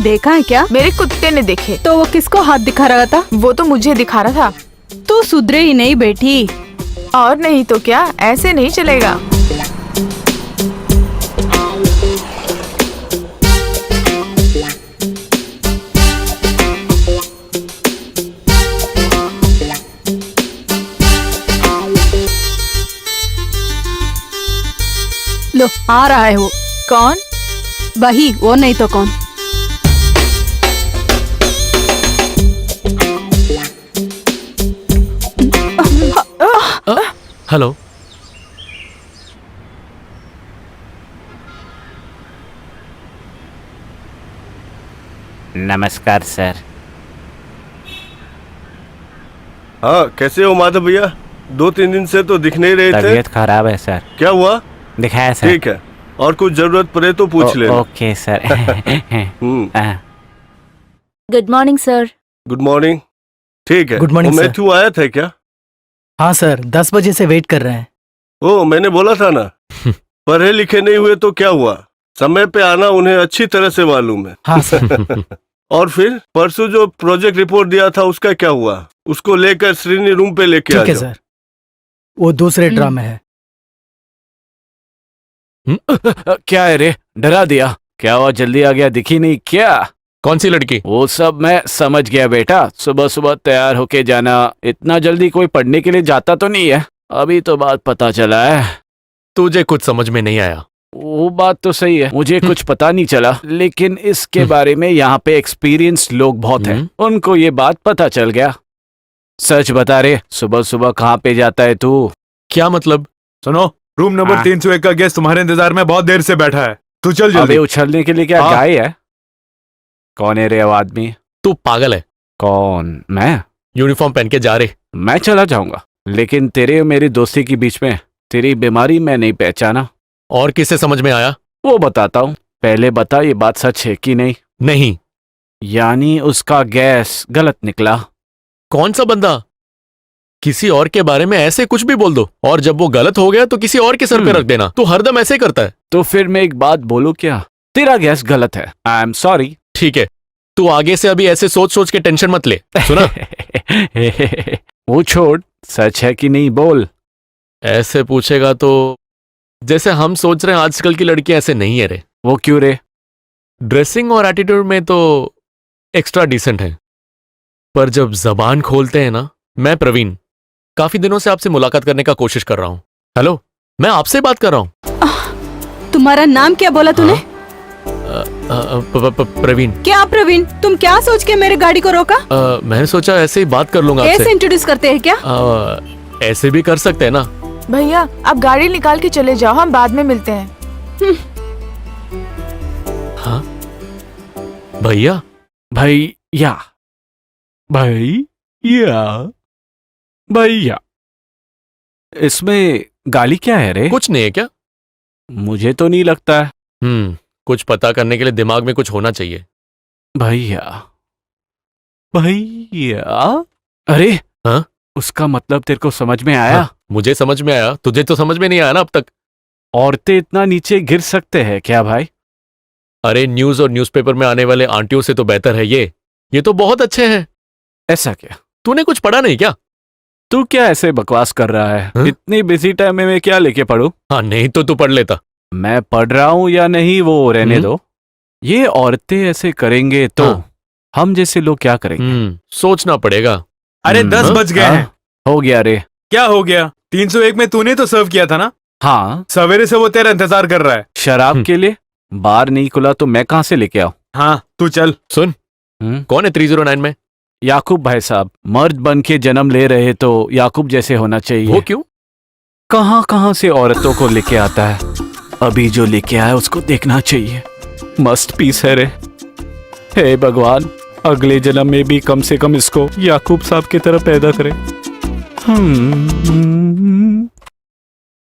देखा है क्या? मेरे कुत्ते ने देखे। तो वो किसको हाथ दिखा रहा था? वो तो मुझे दिखा रहा था। तू सुधरे ही नहीं बेटी। और नहीं तो क्या, ऐसे नहीं चलेगा। लो आ रहा है वो। कौन? वही, वो नहीं तो कौन। हेलो। नमस्कार सर। हाँ, कैसे हो माधव भैया? 2-3 दिन से तो दिख नहीं रहे थे। तबीयत खराब है सर। क्या हुआ? दिखाया सर। ठीक है, और कुछ जरूरत पड़े तो पूछ लेना। Okay sir. Good morning sir. Good morning. ठीक है। गुड मॉर्निंग वो सर। मैथ्यू आया था क्या? हाँ सर, 10 बजे से वेट कर रहे हैं। ओ, मैंने बोला था ना। पढ़े लिखे नहीं हुए तो क्या हुआ, समय पे आना उन्हें अच्छी तरह से मालूम है। हाँ सर। और फिर परसों जो प्रोजेक्ट रिपोर्ट दिया था उसका क्या हुआ? उसको लेकर श्रीनी रूम पे लेके आ ठीक है जाओ। सर, वो दूसरे ड्रा में है। क्या है रे, डरा दिया? क्या हुआ, जल्दी आ गया, दिखी नहीं क्या? कौन सी लड़की? वो सब मैं समझ गया बेटा। सुबह सुबह तैयार होके जाना, इतना जल्दी कोई पढ़ने के लिए जाता तो नहीं है। अभी तो बात पता चला है। तुझे कुछ समझ में नहीं आया? वो बात तो सही है, मुझे कुछ पता नहीं चला, लेकिन इसके बारे में यहाँ पे एक्सपीरियंस लोग बहुत हैं, उनको ये बात पता चल गया। सच बता रे, सुबह सुबह कहाँ पे जाता है तू? क्या मतलब? सुनो, रूम नंबर 301 का गेस्ट तुम्हारे इंतजार में बहुत देर से बैठा है। तू चल जल्दी। अबे उछलने के लिए क्या हाँ। गाय है? कौन है रे वो आदमी? तू पागल है? कौन? मैं? यूनिफॉर्म पहन के जा रे। मैं चला जाऊंगा, लेकिन तेरे और मेरी दोस्ती के बीच में तेरी बीमारी मैं नहीं पहचाना। और किससे समझ में आया? वो बताता हूँ, पहले बता ये बात सच है कि नहीं? नहीं। यानी उसका गैस गलत निकला। कौन सा बंदा? किसी और के बारे में ऐसे कुछ भी बोल दो, और जब वो गलत हो गया तो किसी और के सर पे रख देना। तू हरदम ऐसे ही करता है। तो फिर मैं एक बात बोलूं क्या? तेरा गैस गलत है। I am sorry. ठीक है, तू आगे से अभी ऐसे सोच सोच के टेंशन मत ले, सुना? वो छोड़, सच है कि नहीं बोल। ऐसे पूछेगा तो जैसे हम सोच रहे हैं आजकल की लड़कियां ऐसे नहीं है रे। वो क्यों रे? ड्रेसिंग और एटीट्यूड में तो एक्स्ट्रा डिसेंट है, पर जब जबान खोलते हैं ना। मैं प्रवीण, काफी दिनों से आपसे मुलाकात करने का कोशिश कर रहा हूँ। हेलो, मैं आपसे बात कर रहा हूँ। तुम्हारा नाम क्या बोला तूने? प्रवीण। क्या प्रवीण? तुम क्या सोच के मेरे गाड़ी को रोका? मैंने सोचा ऐसे ही बात कर लूंगा आपसे। ऐसे इंट्रोड्यूस करते हैं क्या? ऐसे भी कर सकते हैं ना। भैया आप गाड़ी निकाल के चले जाओ, हम बाद में मिलते हैं। हाँ भैया। भैया भैया भैया, इसमें गाली क्या है रे? कुछ नहीं है क्या? मुझे तो नहीं लगता है। कुछ पता करने के लिए दिमाग में कुछ होना चाहिए। भैया भैया, अरे हाँ? उसका मतलब तेरे को समझ में आया? हाँ, मुझे समझ में आया, तुझे तो समझ में नहीं आया ना अब तक। औरतें इतना नीचे गिर सकते हैं क्या भाई? अरे न्यूज और न्यूज़पेपर में आने वाले आंटियों से तो बेहतर है ये तो बहुत अच्छे हैं। ऐसा क्या? तूने कुछ पढ़ा नहीं क्या? तू क्या ऐसे बकवास कर रहा है? हाँ? इतनी बिजी टाइम में मैं क्या लेके पढ़ूं? हाँ, नहीं तो तू पढ़ लेता। मैं पढ़ रहा हूं या नहीं वो रहने दो। ये औरतें ऐसे करेंगे तो हम जैसे लोग क्या करेंगे? सोचना पड़ेगा। अरे 10 बज गए हैं। हो गया रे। क्या हो गया? 301 में तूने तो सर्व किया था ना? हाँ, सवेरे से वो तेरा इंतजार कर रहा है। शराब के लिए? बार नहीं खुला तो मैं कहां से लेके आऊं? हाँ, तू चल। सुन, कौन है 309 में? याकूब भाई साहब। मर्द बन के जन्म ले रहे तो याकूब जैसे होना चाहिए। वो क्यों? कहां कहां से औरतों को लेके आता है, अभी जो लेके आया उसको देखना चाहिए। मस्त पीस है रे। हे भगवान, अगले जन्म में भी कम से कम इसको याकूब साहब की तरह पैदा करे।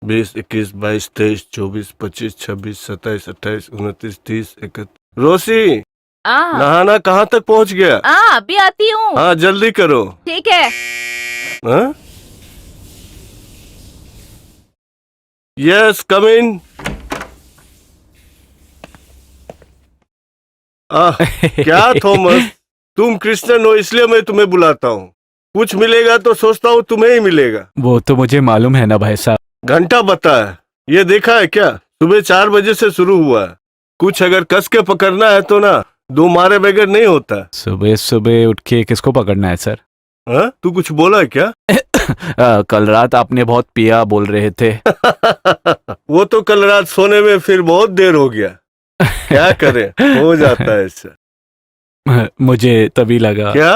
20, 21, 22, 23, 24, 25, 26, 27, 28, 29, 30, 31। रोसी, नहाना कहाँ तक पहुँच गया? अभी आती हूँ। हाँ, जल्दी करो। ठीक है। हाँ? यस, कम इन। क्या थॉमस, तुम क्रिश्चियन हो इसलिए मैं तुम्हें बुलाता हूँ। कुछ मिलेगा तो सोचता हूँ तुम्हें ही मिलेगा। वो तो मुझे मालूम है ना भाई साहब। घंटा बता है, ये देखा है क्या? सुबह 4 बजे से शुरू हुआ है। कुछ अगर कस के पकड़ना है तो ना, 2 मारे बगैर नहीं होता। सुबह सुबह उठ के किसको पकड़ना है सर? हाँ, तू कुछ बोला है क्या? कल रात आपने बहुत पिया बोल रहे थे। वो तो कल रात सोने में फिर बहुत देर हो गया। क्या करे, हो जाता है इससे। मुझे तभी लगा क्या?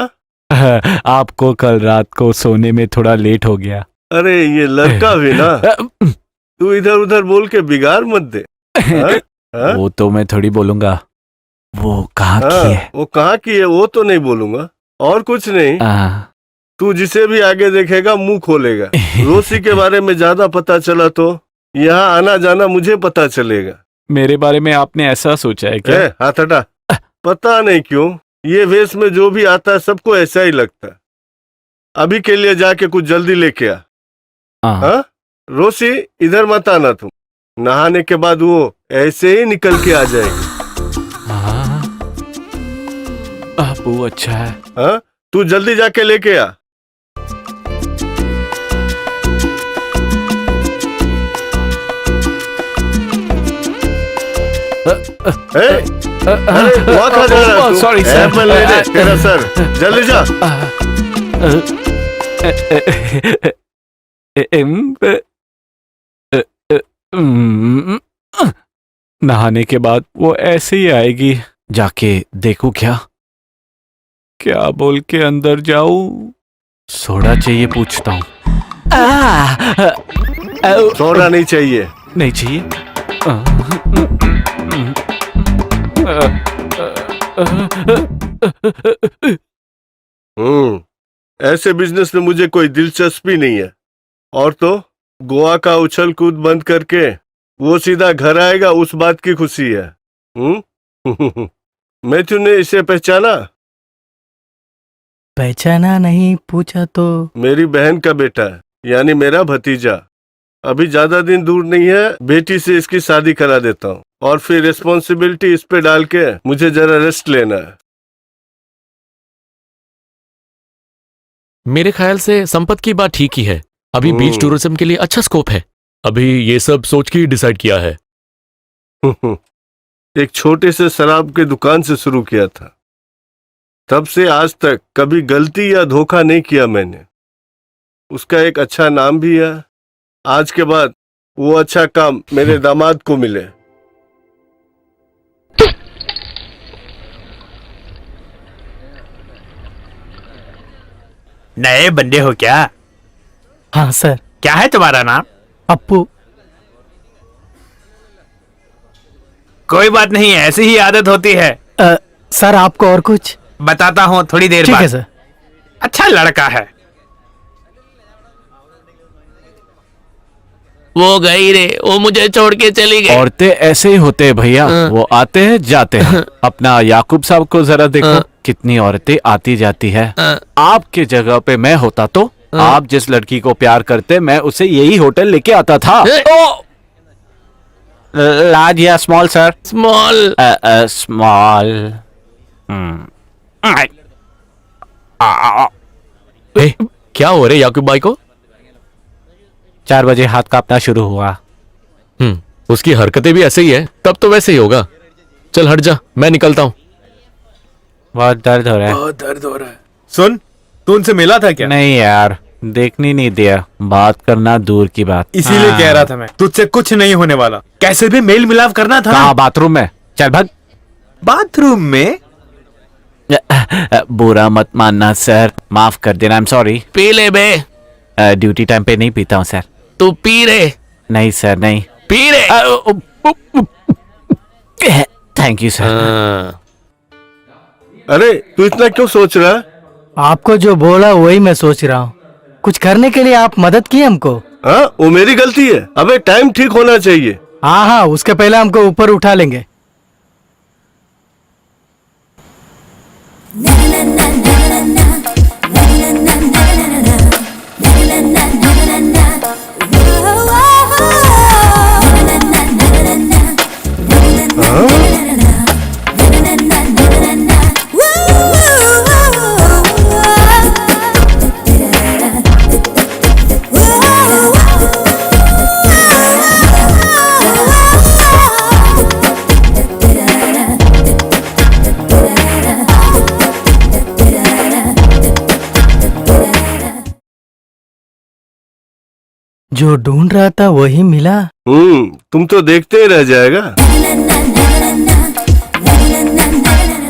आपको कल रात को सोने में थोड़ा लेट हो गया। अरे ये लड़का भी ना, तू इधर उधर बोल के बिगाड़ मत दे। हाँ? हाँ? वो तो मैं थोड़ी बोलूंगा। वो कहाँ की हाँ, है? वो कहाँ की है वो तो नहीं बोलूंगा, और कुछ नहीं। हाँ। तू जिसे भी आगे देखेगा मुंह खोलेगा। रोसी के बारे में ज्यादा पता चला तो यहाँ आना जाना मुझे पता चलेगा। मेरे बारे में आपने ऐसा सोचा है क्या? हाथ हटा। पता नहीं क्यों ये वेश में जो भी आता है सबको ऐसा ही लगता है। अभी के लिए जाके कुछ जल्दी लेके आ। हाँ? रोसी इधर मत आना तुम, नहाने के बाद वो ऐसे ही निकल के आ जाएगी। वो अच्छा है। हाँ? तू जल्दी जाके लेके आ। अरे वहाँ कहाँ जा रहा है तू? Sorry sir. एप्पल ले ले तेरा सर, जल्दी जा। नहाने के बाद वो ऐसे ही आएगी। जाके देखूं क्या? क्या बोल के अंदर जाऊं? सोडा चाहिए पूछता हूँ। सोडा नहीं चाहिए। नहीं चाहिए। ऐसे बिजनेस में मुझे कोई दिलचस्पी नहीं है। और तो गोवा का उछल कूद बंद करके वो सीधा घर आएगा, उस बात की खुशी है। मैथ्यू ने इसे पहचाना? पहचाना नहीं, पूछा तो। मेरी बहन का बेटा है, यानी मेरा भतीजा। अभी ज्यादा दिन दूर नहीं है, बेटी से इसकी शादी करा देता हूँ और फिर रिस्पॉन्सिबिलिटी इस पे डाल के मुझे जरा रेस्ट लेना है। मेरे ख्याल से संपत की बात ठीक ही है। अभी बीच टूरिज्म के लिए अच्छा स्कोप है। अभी ये सब सोच के ही डिसाइड किया है। एक छोटे से शराब के दुकान से शुरू किया था, तब से आज तक कभी गलती या धोखा नहीं किया मैंने। उसका एक अच्छा नाम भी है। आज के बाद वो अच्छा काम मेरे दामाद को मिले। नए बंदे हो क्या? हाँ सर। क्या है तुम्हारा नाम? अप्पू। कोई बात नहीं, ऐसी ही आदत होती है। सर आपको और कुछ बताता हूँ थोड़ी देर ठीक बाद। है सर। अच्छा लड़का है। वो गई रे, वो मुझे छोड़ के चली गई। औरतें ऐसे ही होते हैं भैया, वो आते हैं जाते हैं। अपना याकूब साहब को जरा देखो, कितनी औरतें आती जाती है। आपके जगह पे मैं होता तो आप जिस लड़की को प्यार करते, मैं उसे यही होटल लेके आता था। लार्ज या स्मॉल सर? स्मॉल। स्मॉल। क्या हो रहे याकूब भाई को? 4 बजे हाथ कांपना शुरू हुआ। उसकी हरकतें भी ऐसे ही है, तब तो वैसे ही होगा। चल हट जा, मैं निकलता हूँ। बहुत दर्द हो रहा है। बहुत दर्द हो रहा है। सुन, तू उनसे मिला था क्या? नहीं यार, देखने नहीं दिया, बात करना दूर की बात। इसीलिए कह रहा था मैं, तुझसे कुछ नहीं होने वाला। कैसे भी मेल मिलाप करना था। कहाँ? बाथरूम में। चल भाग। बाथरूम में? बुरा मत मानना सर, माफ कर देना। I am sorry. पी ले बे। ड्यूटी टाइम पे नहीं पीता हूँ सर। तू पी रे। नहीं सर, नहीं पी रे। Thank you sir. अरे तू इतना क्यों सोच रहा है? आपको जो बोला वही मैं सोच रहा हूँ। कुछ करने के लिए आप मदद किए हमको। हाँ, वो मेरी गलती है। अबे टाइम ठीक होना चाहिए। हाँ हाँ, उसके पहले हमको ऊपर उठा लेंगे। जो ढूंढ रहा था वही मिला। तुम तो देखते ही रह जाएगा।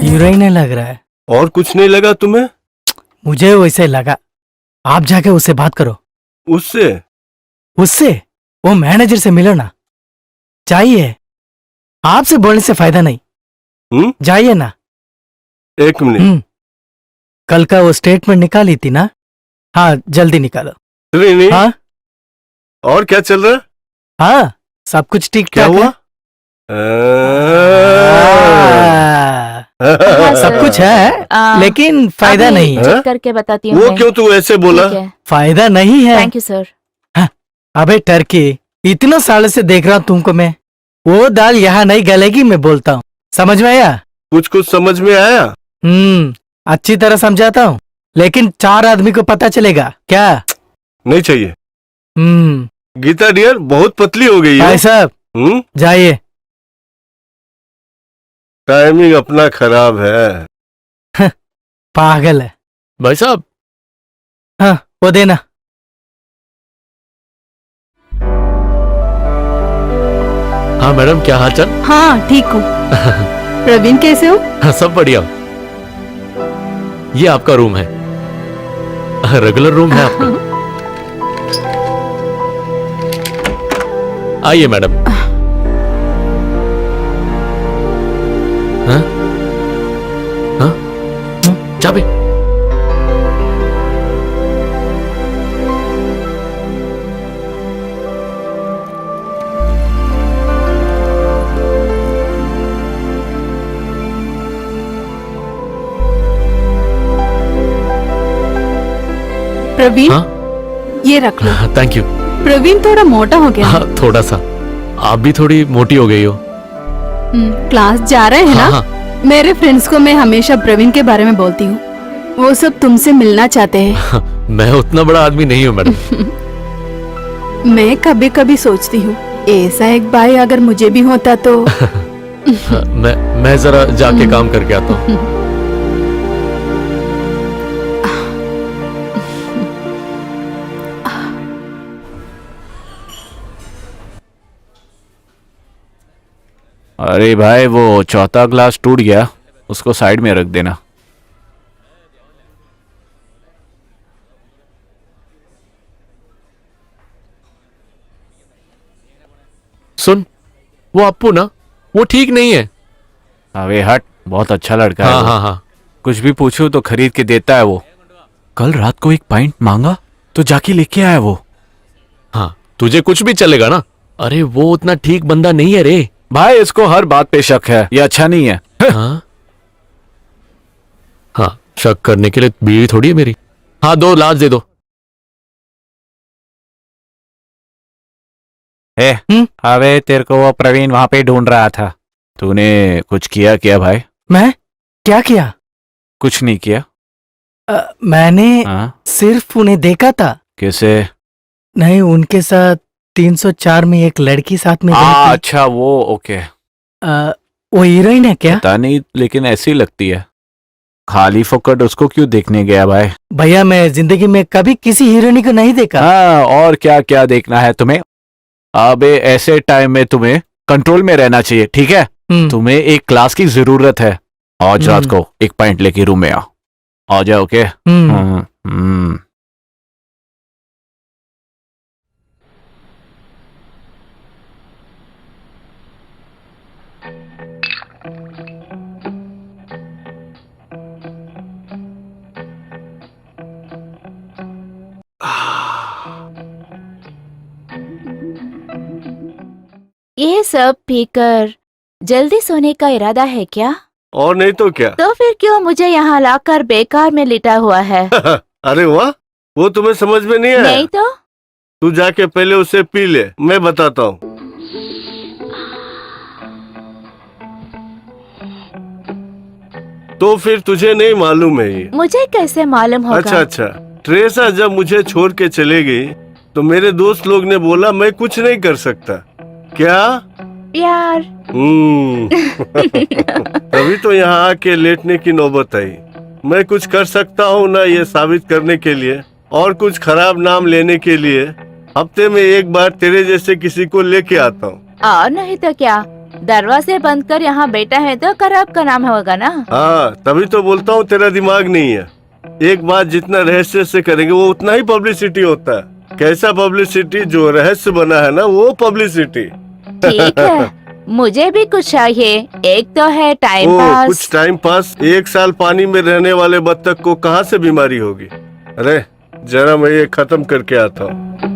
हीरोइन लग रहा है। और कुछ नहीं लगा तुम्हें? मुझे वैसे लगा। आप जाके उससे बात करो। उससे? उससे? वो मैनेजर से मिलो ना। चाहिए। आपसे बोलने से फायदा नहीं। जाइए ना। एक मिनट। कल का वो स्टेटमेंट निकाली थी ना? हाँ, जल्दी निकालो। नहीं। हाँ? और क्या चल रहा है? हाँ, सब कुछ ठीक क्या ठाक हुआ? सब कुछ है, लेकिन फायदा अभी नहीं है। चेक करके बताती हूँ वो मैं। क्यों तू ऐसे बोला? ठीक है, फायदा नहीं है। Thank you sir. अबे टर्की, इतना साल से देख रहा हूँ तुमको मैं। वो दाल यहाँ नहीं गलेगी, मैं बोलता हूँ। समझ में आया? कुछ समझ में आया? अच्छी तरह समझाता हूँ, लेकिन 4 आदमी को पता चलेगा क्या? नहीं चाहिए। गीता गीता डियर बहुत पतली हो गई है। भाई साहब जाइए। टाइमिंग अपना खराब है। पागल है। भाई साहब। हाँ, वो देना। हाँ मैडम, क्या हाल चाल? हाँ ठीक हूँ। प्रवीण कैसे हो? हाँ, सब बढ़िया। ये आपका रूम है। रेगुलर रूम है आपका। आइए मैडम। हाँ? हाँ? चाबी। प्रवीण, हाँ? ये रख लो। Thank you. प्रवीण थोड़ा मोटा हो गया है। हाँ, थोड़ा सा। आप भी थोड़ी मोटी हो गई हो। क्लास जा रहे हैं ना? हाँ। मेरे फ्रेंड्स को मैं हमेशा प्रवीण के बारे में बोलती हूँ। वो सब तुमसे मिलना चाहते हैं। मैं उतना बड़ा आदमी नहीं हूँ मैडम। मैं कभी कभी सोचती हूँ, ऐसा एक भाई अगर मुझे भी होता तो। मैं जरा जाके काम करके आता हूँ। अरे भाई, वो चौथा ग्लास टूट गया, उसको साइड में रख देना। सुन, वो अप्पू ना, वो ठीक नहीं है। अबे हट, बहुत अच्छा लड़का है हाँ वो। हाँ हाँ। कुछ भी पूछूं तो खरीद के देता है वो। कल रात को एक पाइंट मांगा तो जाके लेके आया वो। हाँ, तुझे कुछ भी चलेगा ना। अरे वो उतना ठीक बंदा नहीं है रे। भाई, इसको हर बात पे शक है, ये अच्छा नहीं है। हाँ? हाँ, शक करने के लिए बीवी थोड़ी है मेरी। हाँ, 2 लाख दे दो। अबे तेरे को वो प्रवीण वहां पे ढूंढ रहा था। तूने कुछ किया क्या भाई? मैं क्या किया? कुछ नहीं किया। मैंने हाँ? सिर्फ उन्हें देखा था। कैसे? नहीं, उनके साथ 304 में एक लड़की साथ में गई थी। अच्छा, वो ओके। वो हीरोइन है क्या? पता नहीं, लेकिन ऐसी लगती है। खाली फोकट उसको क्यों देखने गया भाई? भैया, मैं जिंदगी में कभी किसी हीरोइन को नहीं देखा। हाँ, और क्या क्या देखना है तुम्हें? अबे ऐसे टाइम में तुम्हें कंट्रोल में रहना चाहिए, ठीक है? तुम्हें एक क्लास की जरूरत है। आज रात को एक पॉइंट लेके रूम में आ जाओ। ओके? ये सब पीकर जल्दी सोने का इरादा है क्या? और नहीं तो क्या। तो फिर क्यों मुझे यहाँ लाकर बेकार में लिटा हुआ है? अरे वाह, वो तुम्हें समझ में नहीं आया? नहीं तो? तू जाके पहले उसे पी ले, मैं बताता हूँ। तो फिर तुझे नहीं मालूम है ये? मुझे कैसे मालूम होगा? अच्छा, ट्रेसा जब मुझे छोड़ के चले गई तो मेरे दोस्त लोग ने बोला मैं कुछ नहीं कर सकता। क्या? प्यार। तभी तो यहाँ आके लेटने की नौबत आई। मैं कुछ कर सकता हूँ ना ये साबित करने के लिए और कुछ खराब नाम लेने के लिए हफ्ते में एक बार तेरे जैसे किसी को लेके आता हूँ। और नहीं तो क्या, दरवाजे बंद कर यहाँ बैठा है तो खराब का नाम होगा ना। हाँ, तभी तो बोलता हूँ तेरा दिमाग नहीं है। एक बात जितना रहस्य से करेंगे वो उतना ही पब्लिसिटी होता है। कैसा पब्लिसिटी? जो रहस्य बना है ना वो पब्लिसिटी। ठीक है, मुझे भी कुछ चाहिए। एक तो है टाइम ओ, पास। कुछ टाइम पास? 1 साल पानी में रहने वाले बत्तख को कहाँ से बीमारी होगी? अरे जरा मैं ये खत्म करके आता हूँ।